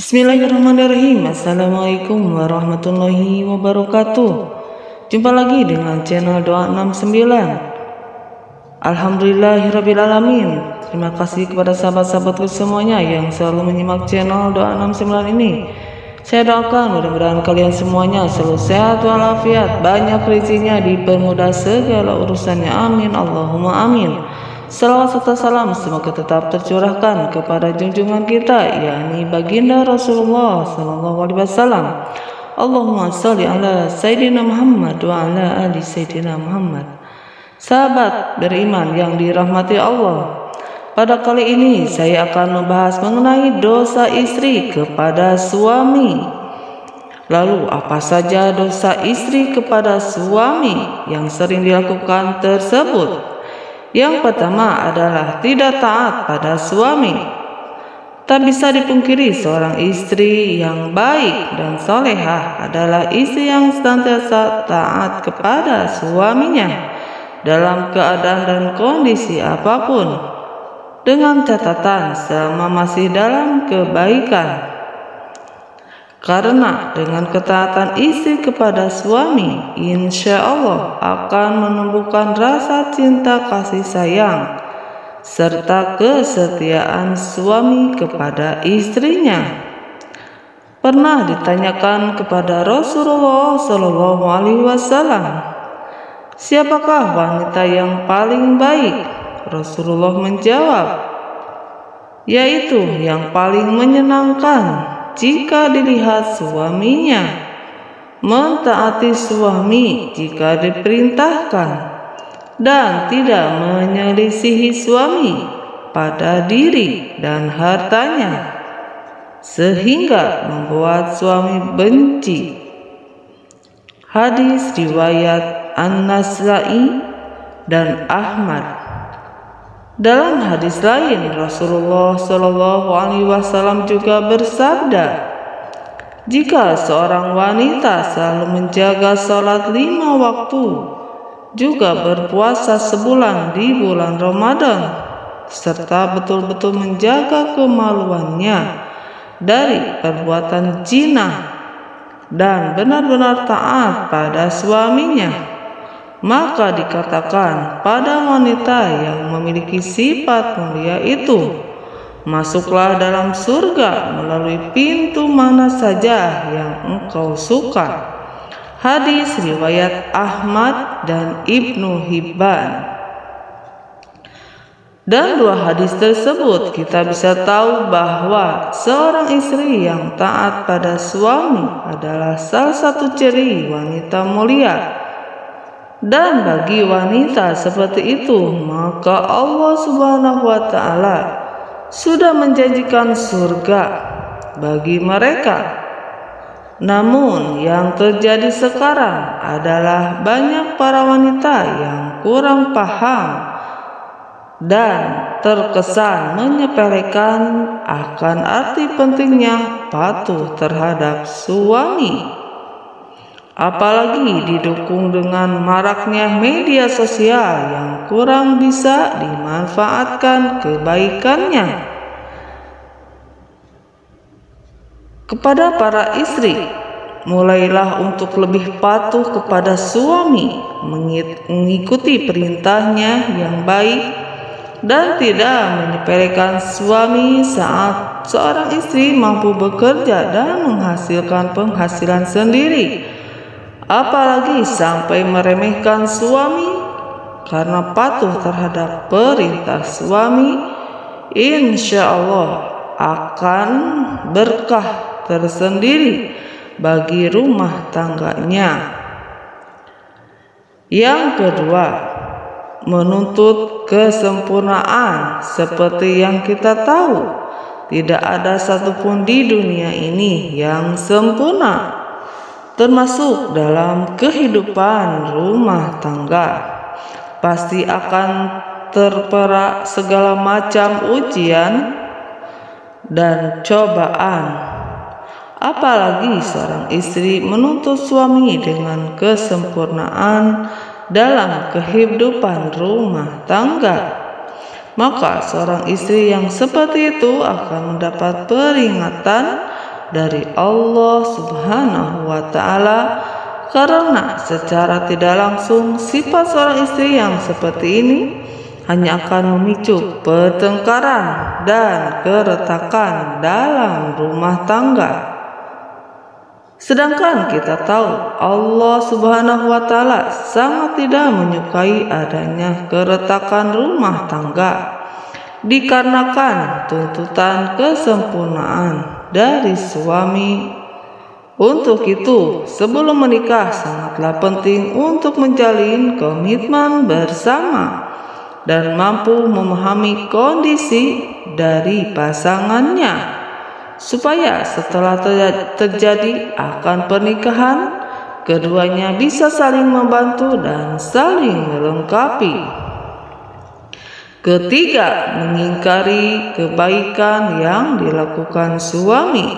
Bismillahirrahmanirrahim. Assalamualaikum warahmatullahi wabarakatuh. Jumpa lagi dengan channel Doa 69. Alhamdulillahirrabbilalamin. Terima kasih kepada sahabat-sahabatku semuanya yang selalu menyimak channel Doa 69 ini. Saya doakan mudah-mudahan kalian semuanya selalu sehat walafiat, banyak rezekinya, dipermudah segala urusannya. Amin Allahumma amin. Salawat serta salam semoga tetap tercurahkan kepada junjungan kita, yakni baginda Rasulullah Sallallahu Alaihi Wasallam. Allahumma salli ala Sayyidina Muhammad wa ala ali Sayyidina Muhammad. Sahabat beriman yang dirahmati Allah, pada kali ini saya akan membahas mengenai dosa istri kepada suami. Lalu apa saja dosa istri kepada suami yang sering dilakukan tersebut? Yang pertama adalah tidak taat pada suami. Tak bisa dipungkiri seorang istri yang baik dan solehah adalah istri yang senantiasa taat kepada suaminya dalam keadaan dan kondisi apapun, dengan catatan selama masih dalam kebaikan. Karena dengan ketaatan istri kepada suami, insya Allah akan menumbuhkan rasa cinta kasih sayang serta kesetiaan suami kepada istrinya. Pernah ditanyakan kepada Rasulullah Shallallahu Alaihi Wasallam, siapakah wanita yang paling baik? Rasulullah menjawab, yaitu yang paling menyenangkan jika dilihat suaminya, mentaati suami jika diperintahkan, dan tidak menyelisihi suami pada diri dan hartanya sehingga membuat suami benci. Hadis riwayat An-Nasa'i dan Ahmad. Dalam hadis lain, Rasulullah Shallallahu Alaihi Wasallam juga bersabda, jika seorang wanita selalu menjaga sholat 5 waktu, juga berpuasa sebulan di bulan Ramadan, serta betul-betul menjaga kemaluannya dari perbuatan zina dan benar-benar taat pada suaminya, maka dikatakan pada wanita yang memiliki sifat mulia itu, masuklah dalam surga melalui pintu mana saja yang engkau suka. Hadis riwayat Ahmad dan Ibnu Hibban. Dan dua hadis tersebut kita bisa tahu bahwa seorang istri yang taat pada suami adalah salah satu ciri wanita mulia. Dan bagi wanita seperti itu, maka Allah Subhanahu wa Ta'ala sudah menjanjikan surga bagi mereka. Namun yang terjadi sekarang adalah banyak para wanita yang kurang paham dan terkesan menyepelekan akan arti pentingnya patuh terhadap suami. Apalagi didukung dengan maraknya media sosial yang kurang bisa dimanfaatkan kebaikannya. Kepada para istri, mulailah untuk lebih patuh kepada suami, mengikuti perintahnya yang baik, dan tidak menyepelekan suami saat seorang istri mampu bekerja dan menghasilkan penghasilan sendiri. Apalagi sampai meremehkan suami karena patuh terhadap perintah suami, insya Allah akan berkah tersendiri bagi rumah tangganya. Yang kedua, menuntut kesempurnaan. Seperti yang kita tahu, tidak ada satupun di dunia ini yang sempurna, termasuk dalam kehidupan rumah tangga. Pasti akan terperak segala macam ujian dan cobaan. Apalagi seorang istri menuntut suami dengan kesempurnaan dalam kehidupan rumah tangga, maka seorang istri yang seperti itu akan mendapat peringatan dari Allah Subhanahu wa Ta'ala, karena secara tidak langsung sifat seorang istri yang seperti ini hanya akan memicu pertengkaran dan keretakan dalam rumah tangga. Sedangkan kita tahu Allah Subhanahu wa Ta'ala sangat tidak menyukai adanya keretakan rumah tangga, dikarenakan tuntutan kesempurnaan dari suami. Untuk itu, sebelum menikah sangatlah penting untuk menjalin komitmen bersama dan mampu memahami kondisi dari pasangannya, supaya setelah terjadi akan pernikahan, keduanya bisa saling membantu dan saling melengkapi. Ketiga, mengingkari kebaikan yang dilakukan suami.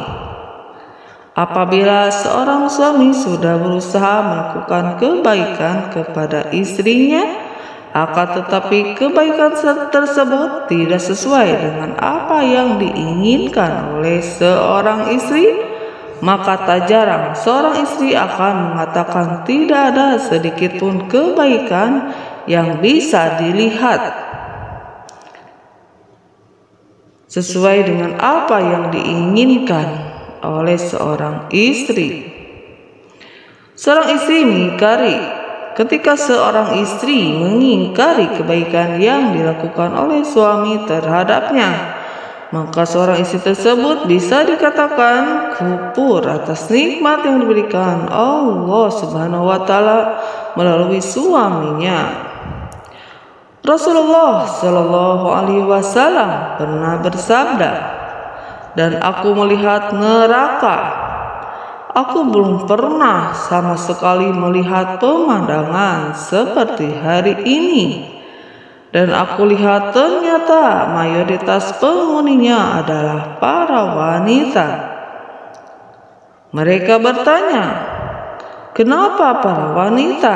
Apabila seorang suami sudah berusaha melakukan kebaikan kepada istrinya, akan tetapi kebaikan tersebut tidak sesuai dengan apa yang diinginkan oleh seorang istri, maka tak jarang seorang istri akan mengatakan tidak ada sedikit pun kebaikan yang bisa dilihat sesuai dengan apa yang diinginkan oleh seorang istri. Seorang istri mengingkari. Ketika seorang istri mengingkari kebaikan yang dilakukan oleh suami terhadapnya, maka seorang istri tersebut bisa dikatakan kufur atas nikmat yang diberikan Allah Subhanahu wa Ta'ala melalui suaminya. Rasulullah Shallallahu Alaihi Wasallam pernah bersabda, "Dan aku melihat neraka. Aku belum pernah sama sekali melihat pemandangan seperti hari ini. Dan aku lihat ternyata mayoritas penghuninya adalah para wanita." Mereka bertanya, "Kenapa para wanita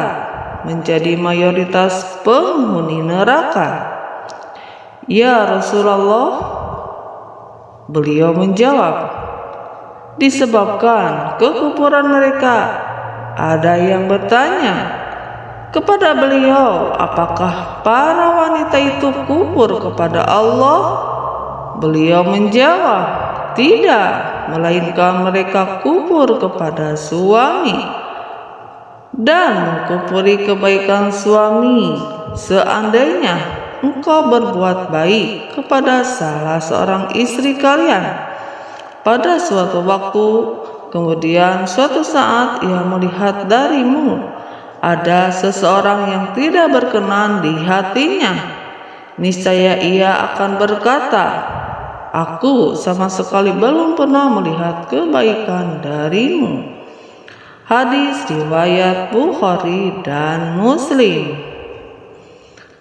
menjadi mayoritas penghuni neraka?" "Ya Rasulullah," beliau menjawab, "disebabkan kekufuran mereka." Ada yang bertanya kepada beliau, "Apakah para wanita itu kufur kepada Allah?" Beliau menjawab, "Tidak, melainkan mereka kufur kepada suami dan mengkufuri kebaikan suami. Seandainya engkau berbuat baik kepada salah seorang istri kalian pada suatu waktu, kemudian suatu saat ia melihat darimu ada seseorang yang tidak berkenan di hatinya, niscaya ia akan berkata, 'Aku sama sekali belum pernah melihat kebaikan darimu.'" Hadis riwayat Bukhari dan Muslim.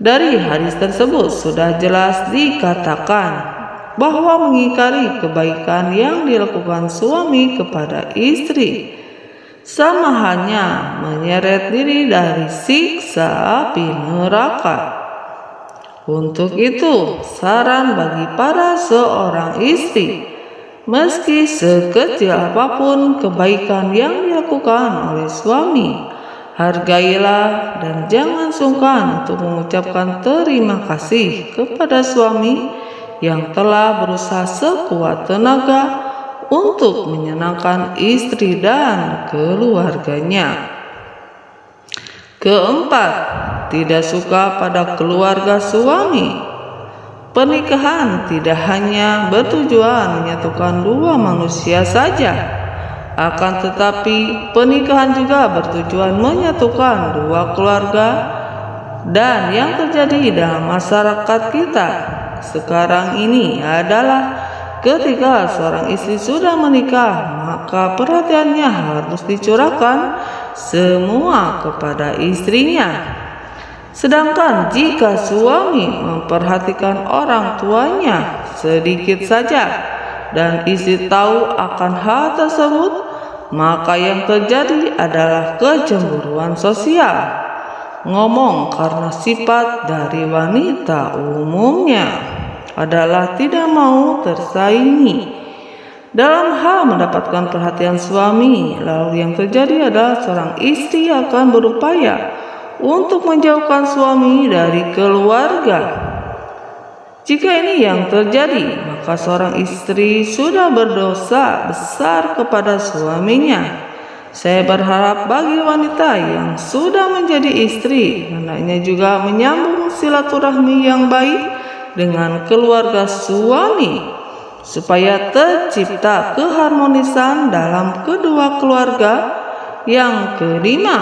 Dari hadis tersebut sudah jelas dikatakan bahwa mengingkari kebaikan yang dilakukan suami kepada istri sama hanya menyeret diri dari siksa api neraka. Untuk itu, saran bagi para seorang istri, meski sekecil apapun kebaikan yang dilakukan oleh suami, hargailah dan jangan sungkan untuk mengucapkan terima kasih kepada suami yang telah berusaha sekuat tenaga untuk menyenangkan istri dan keluarganya. Keempat, tidak suka pada keluarga suami. Pernikahan tidak hanya bertujuan menyatukan dua manusia saja, akan tetapi pernikahan juga bertujuan menyatukan dua keluarga. Dan yang terjadi dalam masyarakat kita sekarang ini adalah ketika seorang istri sudah menikah, maka perhatiannya harus dicurahkan semua kepada istrinya. Sedangkan jika suami memperhatikan orang tuanya sedikit saja dan istri tahu akan hal tersebut, maka yang terjadi adalah kecemburuan sosial. Ngomong karena sifat dari wanita umumnya adalah tidak mau tersaingi dalam hal mendapatkan perhatian suami. Lalu yang terjadi adalah seorang istri akan berupaya untuk menjauhkan suami dari keluarga. Jika ini yang terjadi, maka seorang istri sudah berdosa besar kepada suaminya. Saya berharap bagi wanita yang sudah menjadi istri, hendaknya juga menyambung silaturahmi yang baik dengan keluarga suami, supaya tercipta keharmonisan dalam kedua keluarga. Yang kelima,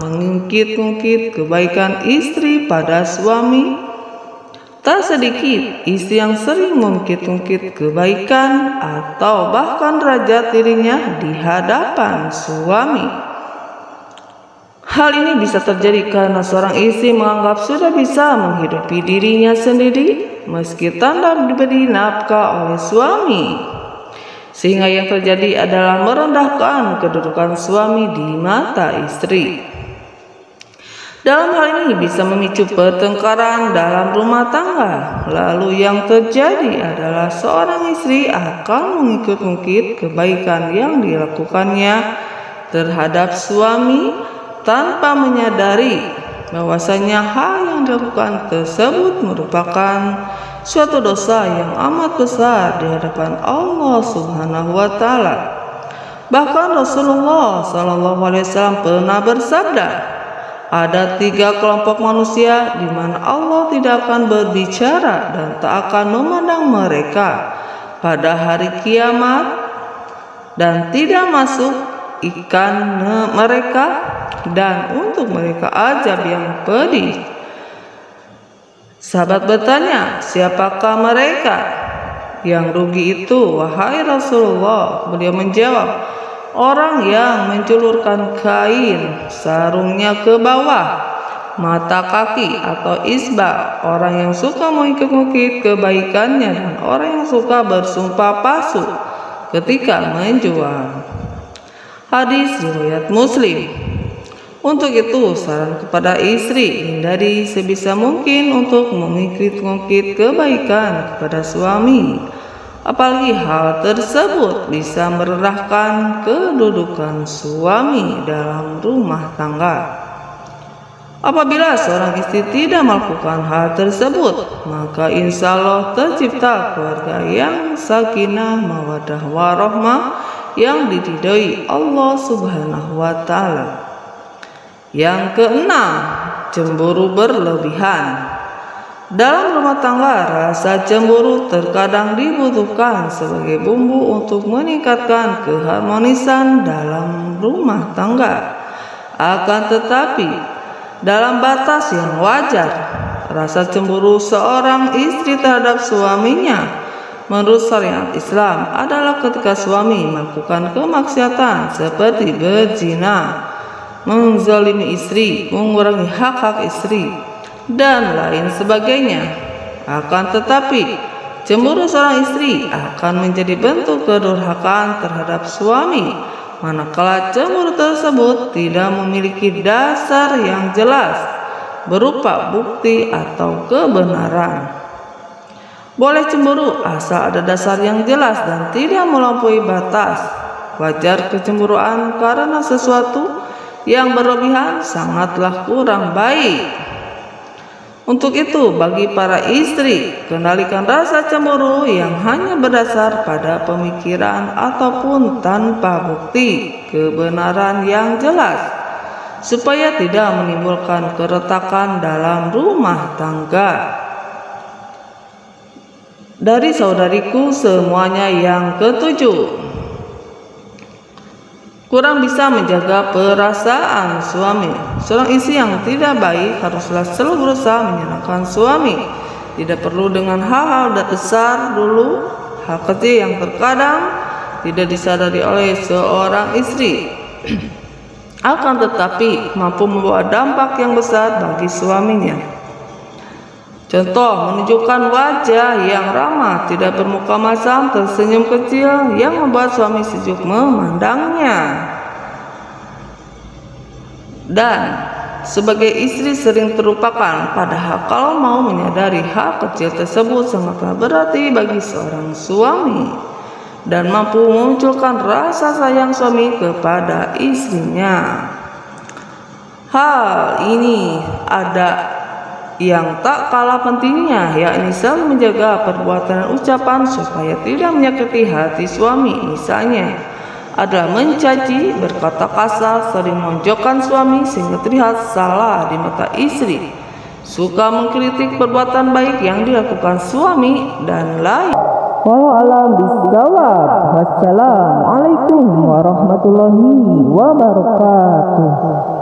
mengungkit-ungkit kebaikan istri pada suami. Tak sedikit istri yang sering mengungkit-ungkit kebaikan atau bahkan derajat dirinya di hadapan suami. Hal ini bisa terjadi karena seorang istri menganggap sudah bisa menghidupi dirinya sendiri meski tanpa diberi nafkah oleh suami, sehingga yang terjadi adalah merendahkan kedudukan suami di mata istri. Dalam hal ini bisa memicu pertengkaran dalam rumah tangga. Lalu yang terjadi adalah seorang istri akan mengungkit-ungkit kebaikan yang dilakukannya terhadap suami tanpa menyadari bahwasanya hal yang dilakukan tersebut merupakan suatu dosa yang amat besar di hadapan Allah Subhanahu wa taala. Bahkan Rasulullah SAW pernah bersabda, ada 3 kelompok manusia di mana Allah tidak akan berbicara dan tak akan memandang mereka pada hari kiamat, dan tidak masuk ikan mereka, dan untuk mereka azab yang pedih. Sahabat bertanya, siapakah mereka yang rugi itu, wahai Rasulullah? Beliau menjawab, orang yang menjulurkan kain sarungnya ke bawah mata kaki atau isba, orang yang suka mengungkit-ungkit kebaikannya, dan orang yang suka bersumpah palsu ketika menjual. Hadis riwayat Muslim. Untuk itu, saran kepada istri, hindari sebisa mungkin untuk mengungkit-ungkit kebaikan kepada suami. Apalagi hal tersebut bisa merendahkan kedudukan suami dalam rumah tangga. Apabila seorang istri tidak melakukan hal tersebut, maka insya Allah tercipta keluarga yang sakinah, mawaddah warahmah, yang diridhoi Allah Subhanahu wa taala. Yang keenam, cemburu berlebihan. Dalam rumah tangga, rasa cemburu terkadang dibutuhkan sebagai bumbu untuk meningkatkan keharmonisan dalam rumah tangga. Akan tetapi, dalam batas yang wajar, rasa cemburu seorang istri terhadap suaminya menurut syariat Islam adalah ketika suami melakukan kemaksiatan seperti berzina, menzalimi istri, mengurangi hak-hak istri, dan lain sebagainya. Akan tetapi, cemburu seorang istri akan menjadi bentuk kedurhakaan terhadap suami manakala cemburu tersebut tidak memiliki dasar yang jelas berupa bukti atau kebenaran. Boleh cemburu asal ada dasar yang jelas dan tidak melampaui batas. Wajar kecemburuan karena sesuatu yang berlebihan sangatlah kurang baik. Untuk itu, bagi para istri, kendalikan rasa cemburu yang hanya berdasar pada pemikiran ataupun tanpa bukti kebenaran yang jelas, supaya tidak menimbulkan keretakan dalam rumah tangga. Dari saudariku semuanya yang ketujuh, kurang bisa menjaga perasaan suami. Seorang istri yang tidak baik haruslah selalu berusaha menyenangkan suami. Tidak perlu dengan hal-hal besar dulu, hal kecil yang terkadang tidak disadari oleh seorang istri akan tetapi mampu membawa dampak yang besar bagi suaminya. Contoh, menunjukkan wajah yang ramah, tidak bermuka masam, tersenyum kecil yang membuat suami sejuk memandangnya. Dan sebagai istri sering terlupakan, padahal kalau mau menyadari hal kecil tersebut sangatlah berarti bagi seorang suami. dan mampu memunculkan rasa sayang suami kepada istrinya. Hal ini ada yang tak kalah pentingnya, yakni selalu menjaga perbuatan dan ucapan supaya tidak menyakiti hati suami. Misalnya adalah mencaci, berkata kasar, sering memojokkan suami sehingga terlihat salah di mata istri, suka mengkritik perbuatan baik yang dilakukan suami, dan lain. Wallahu a'lam bishawab. Wassalamualaikum warahmatullahi wabarakatuh.